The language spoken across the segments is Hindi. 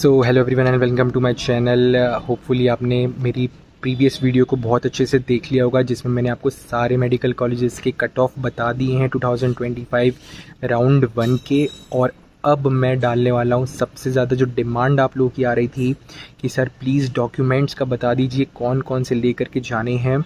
So hello everyone and welcome to my channel. Hopefully आपने मेरी प्रीवियस वीडियो को बहुत अच्छे से देख लिया होगा, जिसमें मैंने आपको सारे मेडिकल कॉलेजेस के कट ऑफ बता दिए हैं 2025 राउंड 1 के। और अब मैं डालने वाला हूँ सबसे ज़्यादा जो डिमांड आप लोगों की आ रही थी कि सर प्लीज़ डॉक्यूमेंट्स का बता दीजिए, कौन कौन से लेकर के जाने हैं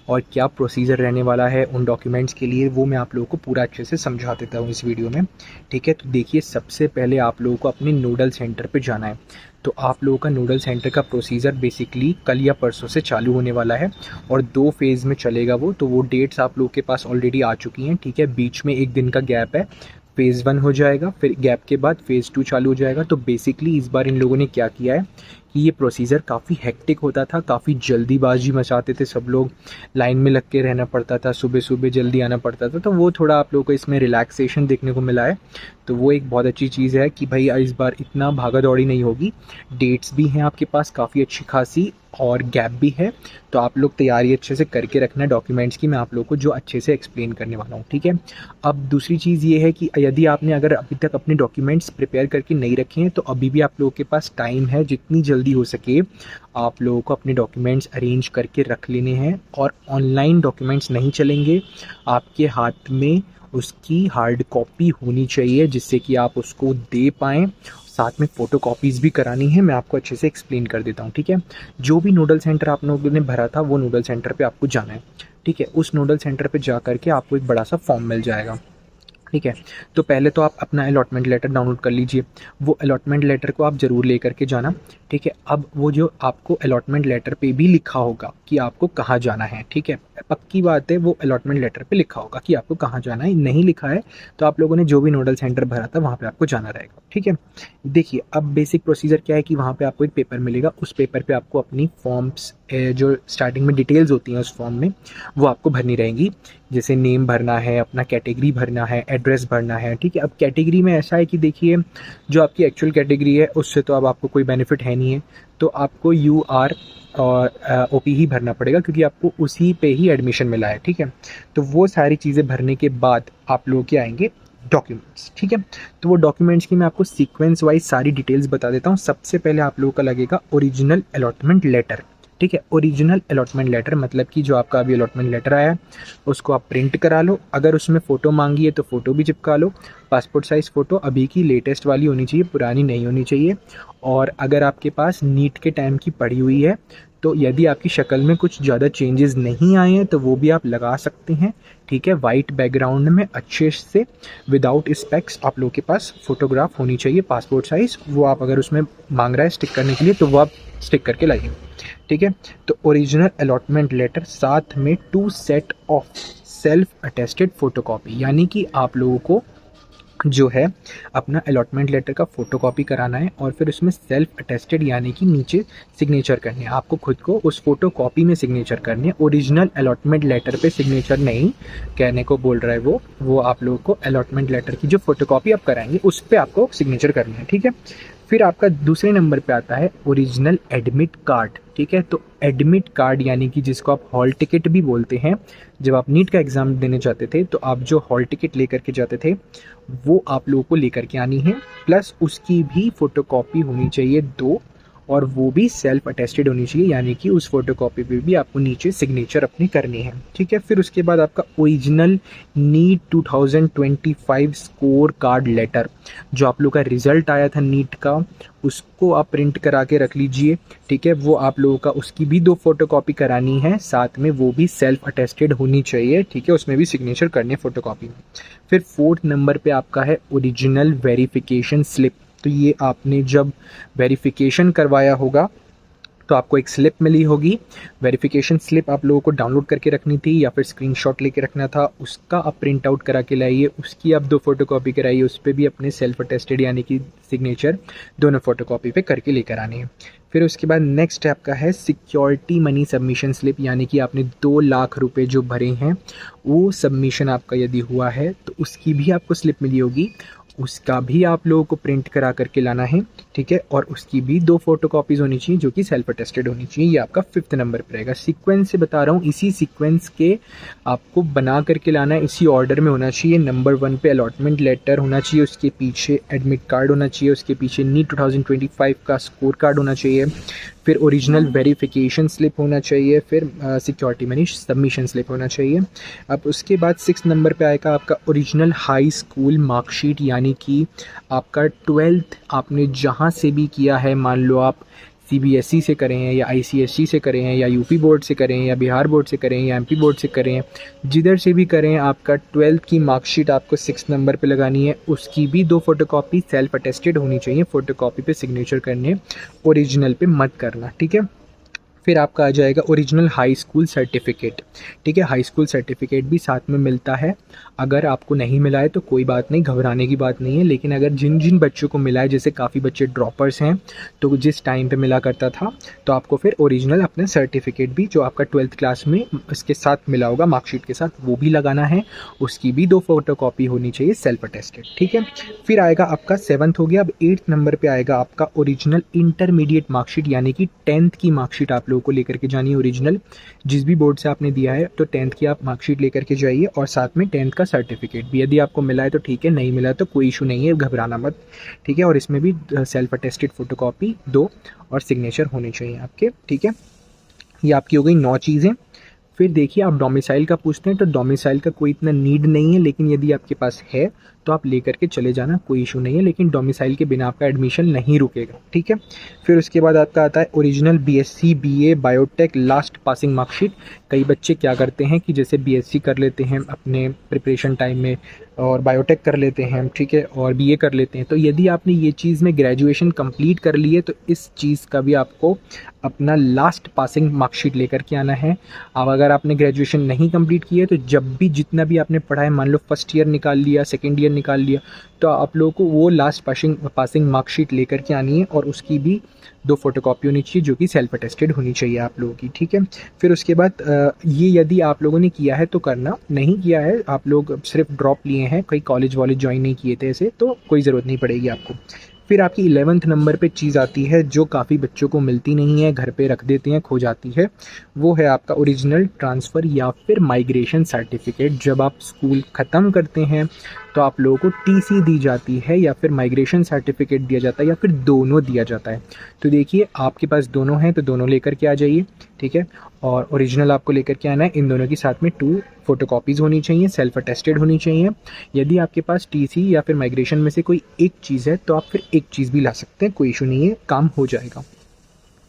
और क्या प्रोसीजर रहने वाला है उन डॉक्यूमेंट्स के लिए, वो मैं आप लोगों को पूरा अच्छे से समझा देता हूँ इस वीडियो में। ठीक है, तो देखिए सबसे पहले आप लोगों को अपने नोडल सेंटर पे जाना है। तो आप लोगों का नोडल सेंटर का प्रोसीजर बेसिकली कल या परसों से चालू होने वाला है और 2 फेज़ में चलेगा वो। तो वो डेट्स आप लोगों के पास ऑलरेडी आ चुकी हैं। ठीक है, बीच में 1 दिन का गैप है। फ़ेज़ 1 हो जाएगा, फिर गैप के बाद फ़ेज़ 2 चालू हो जाएगा। तो बेसिकली इस बार इन लोगों ने क्या किया है कि ये प्रोसीजर काफ़ी हेक्टिक होता था, काफ़ी जल्दीबाजी मचाते थे सब लोग, लाइन में लग के रहना पड़ता था, सुबह सुबह जल्दी आना पड़ता था। तो वो थोड़ा आप लोगों को इसमें रिलैक्सेशन देखने को मिला है। तो वो एक बहुत अच्छी चीज़ है कि भाई इस बार इतना भागा दौड़ी नहीं होगी, डेट्स भी हैं आपके पास काफ़ी अच्छी खासी और गैप भी है। तो आप लोग तैयारी अच्छे से करके रखना डॉक्यूमेंट्स की, मैं आप लोगों को जो अच्छे से एक्सप्लेन करने वाला हूँ। ठीक है, अब दूसरी चीज़ ये है कि यदि आपने अगर अभी तक अपने डॉक्यूमेंट्स प्रिपेयर करके नहीं रखे हैं तो अभी भी आप लोगों के पास टाइम है, जितनी जल्दी हो सके आप लोगों को अपने डॉक्यूमेंट्स अरेंज करके रख लेने हैं। और ऑनलाइन डॉक्यूमेंट्स नहीं चलेंगे, आपके हाथ में उसकी हार्ड कॉपी होनी चाहिए जिससे कि आप उसको दे पाएँ। साथ में फ़ोटो कॉपीज़ भी करानी है, मैं आपको अच्छे से एक्सप्लेन कर देता हूँ। ठीक है, जो भी नोडल सेंटर आप लोगों ने भरा था वो नोडल सेंटर पे आपको जाना है। ठीक है, उस नोडल सेंटर पे जा करके आपको एक बड़ा सा फॉर्म मिल जाएगा। ठीक है, तो पहले तो आप अपना अलॉटमेंट लेटर डाउनलोड कर लीजिए। वो अलॉटमेंट लेटर को आप ज़रूर ले करके जाना। ठीक है, अब वो जो आपको अलॉटमेंट लेटर पे भी लिखा होगा कि आपको कहाँ जाना है। ठीक है, पक्की बात है वो अलॉटमेंट लेटर पे लिखा होगा कि आपको कहाँ जाना है। नहीं लिखा है तो आप लोगों ने जो भी नोडल सेंटर भरा था वहाँ पे आपको जाना रहेगा। ठीक है, देखिए अब बेसिक प्रोसीजर क्या है कि वहाँ पे आपको एक पेपर मिलेगा। उस पेपर पे आपको अपनी फॉर्म्स जो स्टार्टिंग में डिटेल्स होती हैं उस फॉर्म में वो आपको भरनी रहेंगी। जैसे नेम भरना है, अपना कैटेगरी भरना है, एड्रेस भरना है। ठीक है, अब कैटेगरी में ऐसा है कि देखिए जो आपकी एक्चुअल कैटेगरी है उससे तो अब आपको कोई बेनिफिट है नहीं है, तो आपको UR और OP ही भरना पड़ेगा क्योंकि आपको उसी पे ही एडमिशन मिला है। ठीक है, तो वो सारी चीज़ें भरने के बाद आप लोग के आएंगे डॉक्यूमेंट्स। ठीक है, तो वो डॉक्यूमेंट्स की मैं आपको सीक्वेंस वाइज सारी डिटेल्स बता देता हूँ। सबसे पहले आप लोगों का लगेगा ओरिजिनल अलॉटमेंट लेटर। ठीक है, ओरिजिनल अलॉटमेंट लेटर मतलब कि जो आपका अभी अलॉटमेंट लेटर आया है उसको आप प्रिंट करा लो। अगर उसमें फ़ोटो मांगी है तो फ़ोटो भी चिपका लो। पासपोर्ट साइज़ फ़ोटो अभी की लेटेस्ट वाली होनी चाहिए, पुरानी नहीं होनी चाहिए। और अगर आपके पास नीट के टाइम की पड़ी हुई है तो यदि आपकी शक्ल में कुछ ज़्यादा चेंजेस नहीं आए हैं तो वो भी आप लगा सकते हैं। ठीक है, वाइट बैकग्राउंड में अच्छे से विदाउट स्पेक्स आप लोगों के पास फ़ोटोग्राफ होनी चाहिए पासपोर्ट साइज़। वो आप अगर उसमें मांग रहा है स्टिक करने के लिए तो वो आप स्टिक करके लाइए। ठीक है, तो ओरिजिनल अलॉटमेंट लेटर साथ में 2 set of self attested photocopy, यानी कि आप लोगों को जो है अपना अलॉटमेंट लेटर का फ़ोटोकॉपी कराना है और फिर उसमें सेल्फ अटेस्टेड यानी कि नीचे सिग्नेचर करने हैं। आपको खुद को उस फ़ोटोकॉपी में सिग्नेचर करने हैं, ओरिजिनल अलॉटमेंट लेटर पे सिग्नेचर नहीं कहने को बोल रहा है वो आप लोगों को अलॉटमेंट लेटर की जो फ़ोटोकॉपी आप कराएंगे उस पर आपको सिग्नेचर करना है। ठीक है, फिर आपका दूसरे नंबर पे आता है ओरिजिनल एडमिट कार्ड। ठीक है, तो एडमिट कार्ड यानी कि जिसको आप हॉल टिकट भी बोलते हैं, जब आप नीट का एग्ज़ाम देने जाते थे तो आप जो हॉल टिकट लेकर के जाते थे वो आप लोगों को लेकर के आनी है। प्लस उसकी भी फ़ोटोकॉपी होनी चाहिए 2, और वो भी सेल्फ अटेस्टेड होनी चाहिए, यानी कि उस फोटोकॉपी पे भी आपको नीचे सिग्नेचर अपनी करनी है। ठीक है, फिर उसके बाद आपका original NEET 2025 score card letter, जो आप लोग का रिज़ल्ट आया था नीट का, उसको आप प्रिंट करा के रख लीजिए। ठीक है, वो आप लोगों का उसकी भी 2 फोटोकॉपी करानी है, साथ में वो भी सेल्फ अटेस्टेड होनी चाहिए। ठीक है, उसमें भी सिग्नेचर करने फोटोकॉपी में। फिर 4th नंबर पे आपका है ओरिजिनल वेरिफिकेशन स्लिप। तो ये आपने जब वेरिफिकेशन करवाया होगा तो आपको एक स्लिप मिली होगी। वेरिफिकेशन स्लिप आप लोगों को डाउनलोड करके रखनी थी या फिर स्क्रीनशॉट लेके रखना था, उसका आप प्रिंट आउट करा के लाइए, उसकी आप 2 फोटोकॉपी कराइए, उस पर भी अपने सेल्फ अटेस्टेड यानी कि सिग्नेचर दोनों फोटोकॉपी पे करके लेकर आनी है। फिर उसके बाद नेक्स्ट आपका है सिक्योरिटी मनी सबमिशन स्लिप, यानी कि आपने 2 लाख रुपए जो भरे हैं वो सबमिशन आपका यदि हुआ है तो उसकी भी आपको स्लिप मिली होगी। उसका भी आप लोगों को प्रिंट करा करके लाना है, ठीक है। और उसकी भी 2 फोटोकॉपीज़ होनी चाहिए जो कि सेल्फ अटेस्टेड होनी चाहिए। ये आपका 5th नंबर पर रहेगा। सीक्वेंस से बता रहा हूँ, इसी सीक्वेंस के आपको बना करके लाना है, इसी ऑर्डर में होना चाहिए। नंबर 1 पे अलॉटमेंट लेटर होना चाहिए, उसके पीछे एडमिट कार्ड होना चाहिए, उसके पीछे नीट 2025 का स्कोर कार्ड होना चाहिए, फिर ओरिजिनल वेरिफिकेशन स्लिप होना चाहिए, फिर सिक्योरिटी मनी सबमिशन स्लिप होना चाहिए। अब उसके बाद 6 नंबर पे आएगा आपका ओरिजिनल हाई स्कूल मार्कशीट, यानी कि आपका 12th आपने जहाँ से भी किया है, मान लो आप CBSE से करें हैं या ICSE से करें हैं या यूपी बोर्ड से करें या बिहार बोर्ड से करें या MP बोर्ड से करें, जिधर से भी करें, आपका 12th की मार्कशीट आपको 6 नंबर पे लगानी है। उसकी भी 2 फोटोकॉपी सेल्फ अटेस्टेड होनी चाहिए। फोटोकॉपी पे सिग्नेचर करने, ओरिजिनल पे मत करना, ठीक है। फिर आपका आ जाएगा ओरिजिनल हाई स्कूल सर्टिफिकेट, ठीक है। हाई स्कूल सर्टिफिकेट भी साथ में मिलता है। अगर आपको नहीं मिला है तो कोई बात नहीं, घबराने की बात नहीं है। लेकिन अगर जिन जिन बच्चों को मिला है, जैसे काफ़ी बच्चे ड्रॉपर्स हैं, तो जिस टाइम पे मिला करता था, तो आपको फिर ओरिजिनल अपना सर्टिफिकेट भी जो आपका 12th क्लास में इसके साथ मिला होगा मार्कशीट के साथ, वो भी लगाना है। उसकी भी 2 फोटोकॉपी होनी चाहिए सेल्फ अटेस्टेड, ठीक है। फिर आएगा आपका 7th हो गया। अब 8th नंबर पर आएगा आपका ओरिजिनल इंटरमीडिएट मार्कशीट, यानी कि 10th की मार्कशीट आप को लेकर के जानी है ओरिजिनल। जिस भी बोर्ड से आपने दिया है तो 10th की आप मार्कशीट लेकर के जाइए, और साथ में 10th का सर्टिफिकेट भी। यदि आपको मिला है तो ठीक है, नहीं मिला तो कोई इशू नहीं है, घबराना मत, ठीक है। और इसमें भी सेल्फ अटेस्टेड फोटोकॉपी 2 और सिग्नेचर होने चाहिए आपके, ठीक है। ये आपकी हो गई 9 चीज़ें। फिर देखिए, आप डोमिसाइल का पूछते हैं तो डोमिसाइल का कोई इतना नीड नहीं है, लेकिन यदि आपके पास है तो आप लेकर के चले जाना, कोई इशू नहीं है। लेकिन डोमिसाइल के बिना आपका एडमिशन नहीं रुकेगा, ठीक है। फिर उसके बाद आपका आता है original BSc BA biotech last passing marksheet. कई बच्चे क्या करते हैं कि जैसे BSc कर लेते हैं अपने प्रिपरेशन टाइम में, और बायोटेक कर लेते हैं, ठीक है, और BA कर लेते हैं। तो यदि आपने ये चीज़ में ग्रेजुएशन कंप्लीट कर ली है तो इस चीज़ का भी आपको अपना लास्ट पासिंग मार्कशीट लेकर के आना है। अब अगर आपने ग्रेजुएशन नहीं कंप्लीट की है तो जब भी जितना भी आपने पढ़ा है, मान लो फर्स्ट ईयर निकाल लिया, सेकेंड ईयर निकाल लिया, तो आप लोगों को वो लास्ट पासिंग मार्कशीट लेकर के आनी है, और उसकी भी 2 फोटोकॉपी होनी चाहिए जो कि सेल्फ अटेस्टेड होनी चाहिए आप लोगों की, ठीक है। फिर उसके बाद ये यदि आप लोगों ने किया है तो करना, नहीं किया है, आप लोग सिर्फ ड्रॉप लिए हैं, कई कॉलेज वाले ज्वाइन नहीं किए थे ऐसे, तो कोई ज़रूरत नहीं पड़ेगी आपको। फिर आपकी 11th नंबर पे चीज़ आती है जो काफ़ी बच्चों को मिलती नहीं है, घर पे रख देते हैं, खो जाती है। वो है आपका ओरिजिनल ट्रांसफ़र या फिर माइग्रेशन सर्टिफिकेट। जब आप स्कूल ख़त्म करते हैं तो आप लोगों को TC दी जाती है या फिर माइग्रेशन सर्टिफिकेट दिया जाता है, या फिर दोनों दिया जाता है। तो देखिए, आपके पास दोनों हैं तो दोनों लेकर के आ जाइए, ठीक है। और ओरिजिनल आपको लेकर के आना है। इन दोनों की साथ में 2 फोटोकॉपीज़ होनी चाहिए, सेल्फ अटेस्टेड होनी चाहिए। यदि आपके पास TC या फिर माइग्रेशन में से कोई एक चीज़ है तो आप फिर एक चीज़ भी ला सकते हैं, कोई इशू नहीं है, काम हो जाएगा।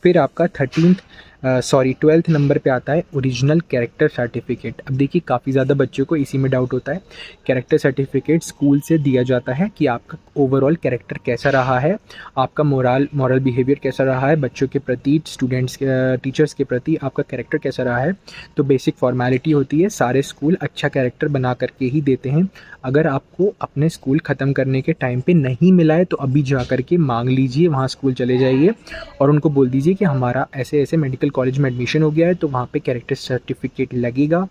फिर आपका 12th नंबर पे आता है ओरिजिनल कैरेक्टर सर्टिफिकेट। अब देखिए, काफ़ी ज़्यादा बच्चों को इसी में डाउट होता है। कैरेक्टर सर्टिफिकेट स्कूल से दिया जाता है कि आपका ओवरऑल कैरेक्टर कैसा रहा है, आपका मॉरल बिहेवियर कैसा रहा है, बच्चों के प्रति, स्टूडेंट्स टीचर्स के प्रति आपका कैरेक्टर कैसा रहा है। तो बेसिक फॉर्मेलिटी होती है, सारे स्कूल अच्छा कैरेक्टर बना करके ही देते हैं। अगर आपको अपने स्कूल ख़त्म करने के टाइम पे नहीं मिला है तो अभी जा कर के मांग लीजिए, वहाँ स्कूल चले जाइए और उनको बोल दीजिए कि हमारा ऐसे ऐसे मेडिकल कॉलेज में एडमिशन हो गया है, तो वहाँ पे कैरेक्टर सर्टिफिकेट लगेगा,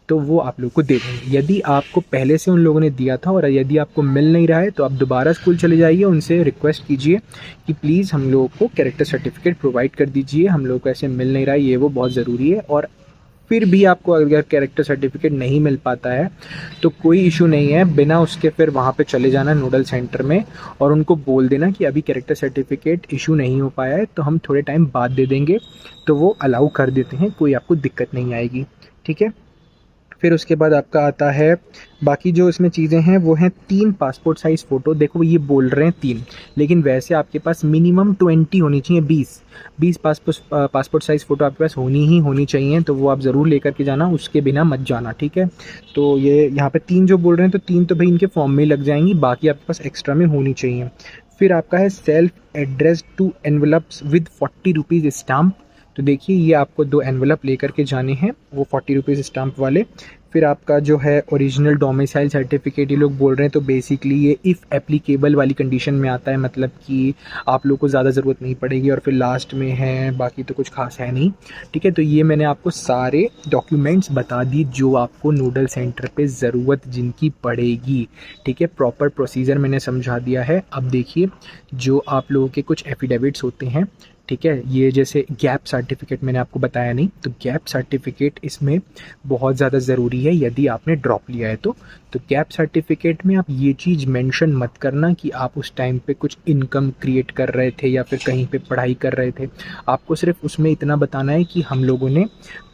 तो वो आप लोग को दे देंगे। यदि आपको पहले से उन लोगों ने दिया था और यदि आपको मिल नहीं रहा है तो आप दोबारा स्कूल चले जाइए, उनसे रिक्वेस्ट कीजिए कि प्लीज़ हम लोगों को कैरेक्टर सर्टिफिकेट प्रोवाइड कर दीजिए, हम लोग को ऐसे मिल नहीं रहा है, ये वो बहुत ज़रूरी है। और फिर भी आपको अगर कैरेक्टर सर्टिफिकेट नहीं मिल पाता है तो कोई इशू नहीं है, बिना उसके फिर वहाँ पे चले जाना नोडल सेंटर में और उनको बोल देना कि अभी कैरेक्टर सर्टिफिकेट इशू नहीं हो पाया है, तो हम थोड़े टाइम बाद दे देंगे, तो वो अलाउ कर देते हैं, कोई आपको दिक्कत नहीं आएगी, ठीक है। फिर उसके बाद आपका आता है, बाकी जो इसमें चीज़ें हैं वो हैं 3 पासपोर्ट साइज़ फ़ोटो। देखो ये बोल रहे हैं 3, लेकिन वैसे आपके पास मिनिमम 20 होनी चाहिए, 20 पासपोर्ट साइज़ फ़ोटो आपके पास होनी चाहिए, तो वो आप ज़रूर लेकर के जाना, उसके बिना मत जाना, ठीक है। तो ये यहाँ पे 3 जो बोल रहे हैं, तो 3 तो भाई इनके फॉर्म में ही लग जाएंगी, बाकी आपके पास एक्स्ट्रा में होनी चाहिए। फिर आपका है self address 2 envelopes with 40 rupees stamp. तो देखिए, ये आपको 2 एनवलप लेकर के जाने हैं, वो 40 रुपीज़ स्टाम्प वाले। फिर आपका जो है ओरिजिनल डोमिसाइल सर्टिफिकेट ये लोग बोल रहे हैं, तो बेसिकली ये इफ़ एप्लीकेबल वाली कंडीशन में आता है, मतलब कि आप लोग को ज़्यादा ज़रूरत नहीं पड़ेगी। और फिर लास्ट में है, बाकी तो कुछ खास है नहीं, ठीक है। तो ये मैंने आपको सारे डॉक्यूमेंट्स बता दी जो आपको नूडल सेंटर पे ज़रूरत जिनकी पड़ेगी, ठीक है। प्रॉपर प्रोसीजर मैंने समझा दिया है। अब देखिए, जो आप लोगों के कुछ एफिडेविट्स होते हैं, ठीक है, ये जैसे गैप सर्टिफिकेट मैंने आपको बताया नहीं, तो गैप सर्टिफिकेट इसमें बहुत ज़्यादा ज़रूरी है यदि आपने ड्रॉप लिया है तो गैप सर्टिफिकेट में आप ये चीज़ मेंशन मत करना कि आप उस टाइम पे कुछ इनकम क्रिएट कर रहे थे या फिर कहीं पे पढ़ाई कर रहे थे। आपको सिर्फ उसमें इतना बताना है कि हम लोगों ने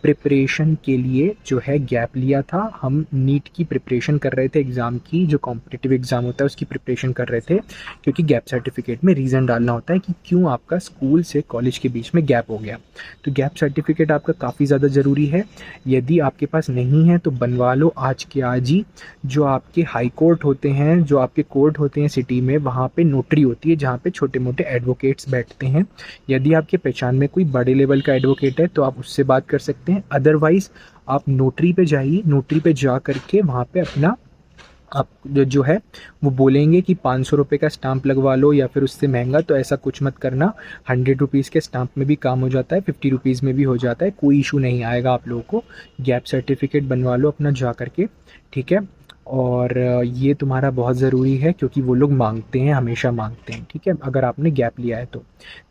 प्रिपरेशन के लिए जो है गैप लिया था, हम नीट की प्रिपरेशन कर रहे थे, एग्ज़ाम की जो कॉम्पिटिटिव एग्ज़ाम होता है उसकी प्रिपरेशन कर रहे थे। क्योंकि गैप सर्टिफिकेट में रीज़न डालना होता है कि क्यों आपका स्कूल से कॉलेज के बीच में गैप हो गया। तो गैप सर्टिफिकेट आपका काफ़ी ज़्यादा ज़रूरी है। यदि आपके पास नहीं है तो बनवा लो आज के आज ही। जो आपके हाई कोर्ट होते हैं, जो आपके कोर्ट होते हैं सिटी में, वहाँ पे नोटरी होती है जहाँ पे छोटे मोटे एडवोकेट्स बैठते हैं। यदि आपके पहचान में कोई बड़े लेवल का एडवोकेट है तो आप उससे बात कर सकते हैं। अदरवाइज़ आप नोटरी पे जाइए, नोटरी पे जा करके वहाँ पे अपना आप जो है वो बोलेंगे कि 500 रुपये का स्टाम्प लगवा लो या फिर उससे महंगा, तो ऐसा कुछ मत करना। 100 रुपीज़ के स्टाम्प में भी काम हो जाता है, 50 रुपीज़ में भी हो जाता है, कोई इशू नहीं आएगा आप लोगों को। गैप सर्टिफिकेट बनवा लो अपना जा करके, ठीक है। और ये तुम्हारा बहुत ज़रूरी है क्योंकि वो लोग मांगते हैं, हमेशा मांगते हैं, ठीक है, अगर आपने गैप लिया है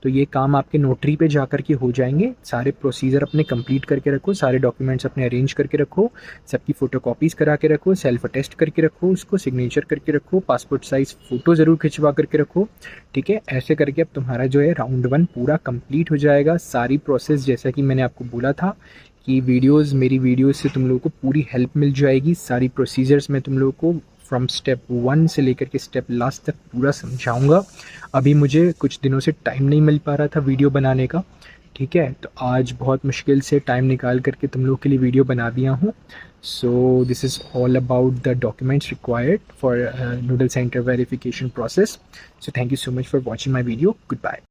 तो ये काम आपके नोटरी पे जा कर के हो जाएंगे। सारे प्रोसीजर अपने कंप्लीट करके रखो, सारे डॉक्यूमेंट्स अपने अरेंज करके रखो, सबकी फ़ोटोकॉपीज़ करा के रखो, सेल्फ अटेस्ट करके रखो, उसको सिग्नेचर करके रखो, पासपोर्ट साइज़ फ़ोटो ज़रूर खिंचवा करके रखो, ठीक है। ऐसे करके अब तुम्हारा जो है राउंड 1 पूरा कंप्लीट हो जाएगा। सारी प्रोसेस जैसा कि मैंने आपको बोला था कि मेरी वीडियोज़ से तुम लोगों को पूरी हेल्प मिल जाएगी। सारी प्रोसीजर्स मैं तुम लोगों को फ्रॉम स्टेप 1 से लेकर के स्टेप लास्ट तक पूरा समझाऊंगा। अभी मुझे कुछ दिनों से टाइम नहीं मिल पा रहा था वीडियो बनाने का, ठीक है, तो आज बहुत मुश्किल से टाइम निकाल करके तुम लोगों के लिए वीडियो बना दिया हूँ। So this is all about the documents required for nodal centre verification process. So thank you so much for watching my video. Good bye.